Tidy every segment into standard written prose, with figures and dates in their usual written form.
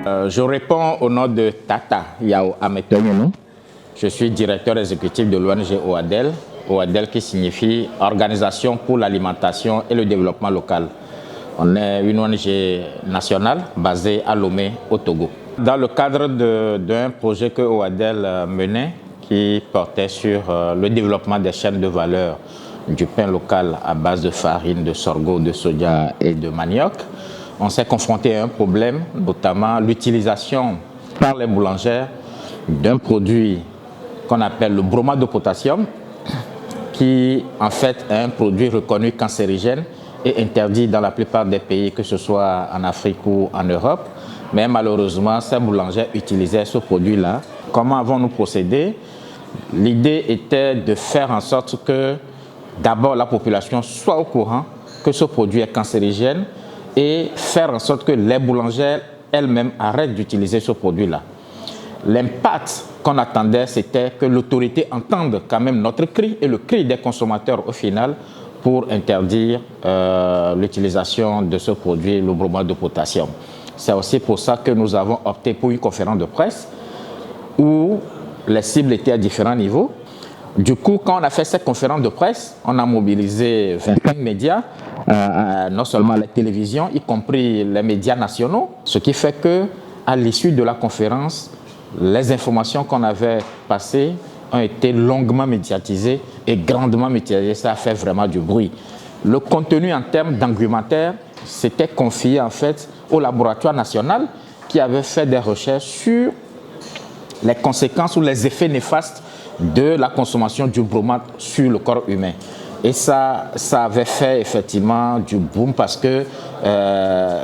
Je réponds au nom de Tata Yao Ametonyono. Je suis directeur exécutif de l'ONG OADEL. OADEL qui signifie Organisation pour l'alimentation et le développement local. On est une ONG nationale basée à Lomé, au Togo. Dans le cadre d'un projet que OADEL menait, qui portait sur le développement des chaînes de valeur du pain local à base de farine, de sorgho, de soja et de manioc, on s'est confronté à un problème, notamment l'utilisation par les boulangères d'un produit qu'on appelle le bromate de potassium, qui en fait est un produit reconnu cancérigène et interdit dans la plupart des pays, que ce soit en Afrique ou en Europe. Mais malheureusement, ces boulangères utilisaient ce produit-là. Comment avons-nous procédé? L'idée était de faire en sorte que d'abord la population soit au courant que ce produit est cancérigène et faire en sorte que les boulangères elles-mêmes arrêtent d'utiliser ce produit-là. L'impact qu'on attendait, c'était que l'autorité entende quand même notre cri et le cri des consommateurs au final pour interdire l'utilisation de ce produit, le bromate de potassium. C'est aussi pour ça que nous avons opté pour une conférence de presse où les cibles étaient à différents niveaux. Du coup, quand on a fait cette conférence de presse, on a mobilisé 25 médias, non seulement les télévisions, y compris les médias nationaux, ce qui fait qu'à l'issue de la conférence, les informations qu'on avait passées ont été longuement médiatisées et grandement médiatisées. Ça a fait vraiment du bruit. Le contenu en termes d'argumentaire s'était confié en fait au laboratoire national qui avait fait des recherches sur les conséquences ou les effets néfastes de la consommation du bromate sur le corps humain. Et ça avait fait effectivement du boom parce que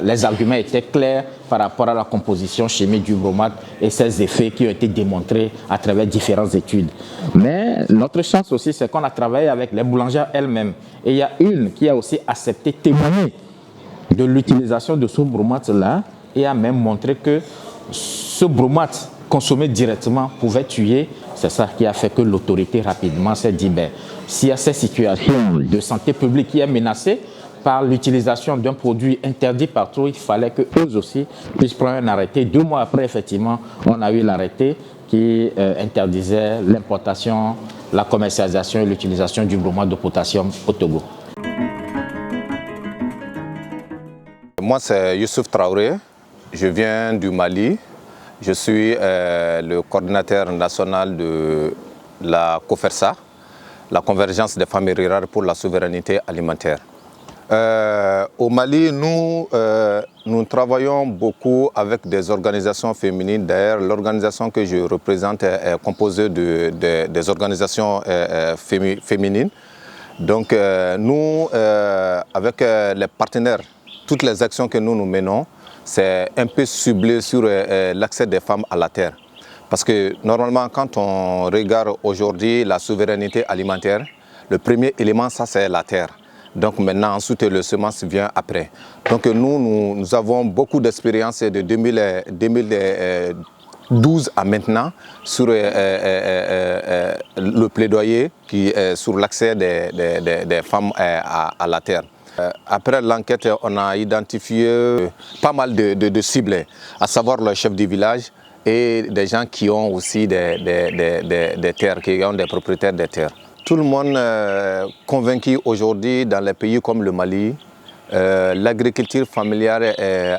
les arguments étaient clairs par rapport à la composition chimique du bromate et ses effets qui ont été démontrés à travers différentes études. Mais notre chance aussi, c'est qu'on a travaillé avec les boulangères elles-mêmes. Et il y a une qui a aussi accepté témoigner de l'utilisation de ce bromate-là et a même montré que ce bromate consommé directement pouvait tuer. C'est ça qui a fait que l'autorité rapidement s'est dit, s'il y a cette situation de santé publique qui est menacée par l'utilisation d'un produit interdit partout, il fallait qu'eux aussi puissent prendre un arrêté. 2 mois après, effectivement, on a eu l'arrêté qui interdisait l'importation, la commercialisation et l'utilisation du bromate de potassium au Togo. Moi, c'est Youssouf Traoré. Je viens du Mali. Je suis le coordinateur national de la COFERSA, la Convergence des familles rurales pour la souveraineté alimentaire. Au Mali, nous travaillons beaucoup avec des organisations féminines. D'ailleurs, l'organisation que je représente est composée des organisations féminines. Donc nous, avec les partenaires, toutes les actions que nous menons, c'est un peu ciblé sur l'accès des femmes à la terre. Parce que normalement, quand on regarde aujourd'hui la souveraineté alimentaire, le premier élément, ça c'est la terre. Donc maintenant, ensuite, le semence vient après. Donc nous avons beaucoup d'expérience de 2012 à maintenant sur le plaidoyer qui est sur l'accès des femmes à la terre. Après l'enquête, on a identifié pas mal de cibles, à savoir le chef du village et des gens qui ont aussi des terres, qui ont des propriétaires de terres. Tout le monde est convaincu aujourd'hui dans les pays comme le Mali, l'agriculture familiale est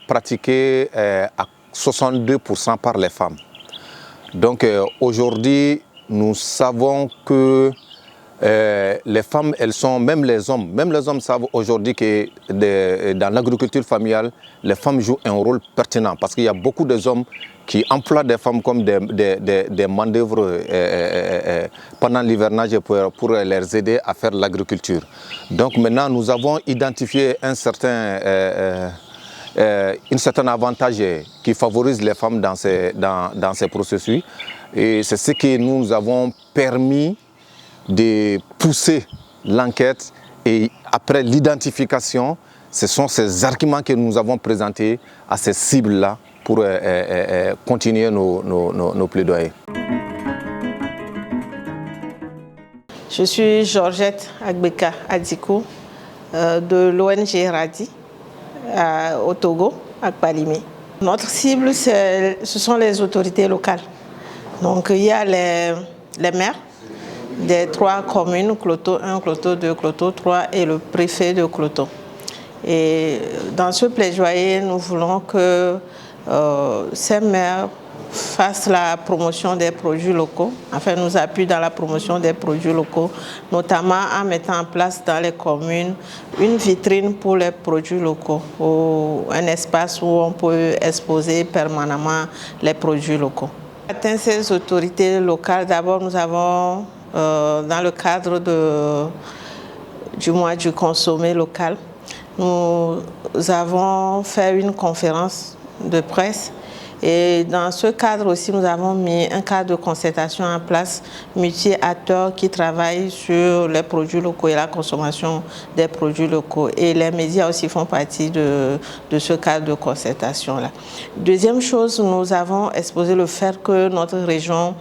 pratiquée à 62% par les femmes. Donc aujourd'hui, nous savons que les femmes, elles sont, même les hommes savent aujourd'hui que dans l'agriculture familiale, les femmes jouent un rôle pertinent parce qu'il y a beaucoup d'hommes qui emploient des femmes comme des main-d'œuvre pendant l'hivernage pour les aider à faire l'agriculture. Donc maintenant, nous avons identifié un certain avantage qui favorise les femmes dans ces processus. Et c'est ce que nous avons permis de pousser l'enquête et après l'identification, ce sont ces arguments que nous avons présentés à ces cibles-là pour continuer nos plaidoyers. Je suis Georgette Agbeka Adiko de l'ONG RADI au Togo, à Palimé. Notre cible, ce sont les autorités locales. Donc il y a les maires des 3 communes, Cloto 1, Cloto 2, Cloto 3 et le préfet de Cloto. Et dans ce plaidoyer, nous voulons que ces maires fassent la promotion des produits locaux, enfin nous appuient dans la promotion des produits locaux, notamment en mettant en place dans les communes une vitrine pour les produits locaux, ou un espace où on peut exposer permanemment les produits locaux. Pour atteindre ces autorités locales, d'abord nous avons, dans le cadre du mois du consommé local, nous avons fait une conférence de presse et dans ce cadre aussi nous avons mis un cadre de concertation en place multi-acteurs qui travaillent sur les produits locaux et la consommation des produits locaux, et les médias aussi font partie de ce cadre de concertation là. Deuxième chose, nous avons exposé le fait que notre région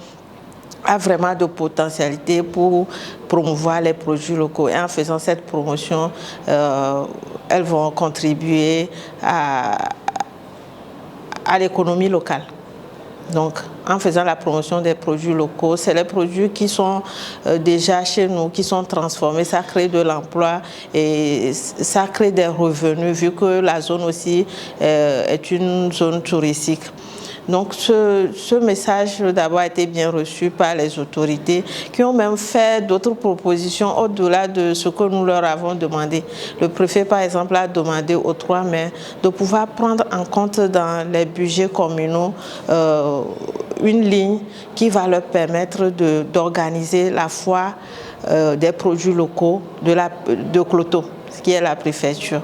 a vraiment de potentialité pour promouvoir les produits locaux, et en faisant cette promotion, elles vont contribuer à l'économie locale. Donc, en faisant la promotion des produits locaux, c'est les produits qui sont déjà chez nous, qui sont transformés, ça crée de l'emploi et ça crée des revenus, vu que la zone aussi est une zone touristique. Donc ce message d'abord a été bien reçu par les autorités qui ont même fait d'autres propositions au-delà de ce que nous leur avons demandé. Le préfet par exemple a demandé aux 3 maires de pouvoir prendre en compte dans les budgets communaux une ligne qui va leur permettre d'organiser la foire des produits locaux de Cloto, ce qui est la préfecture.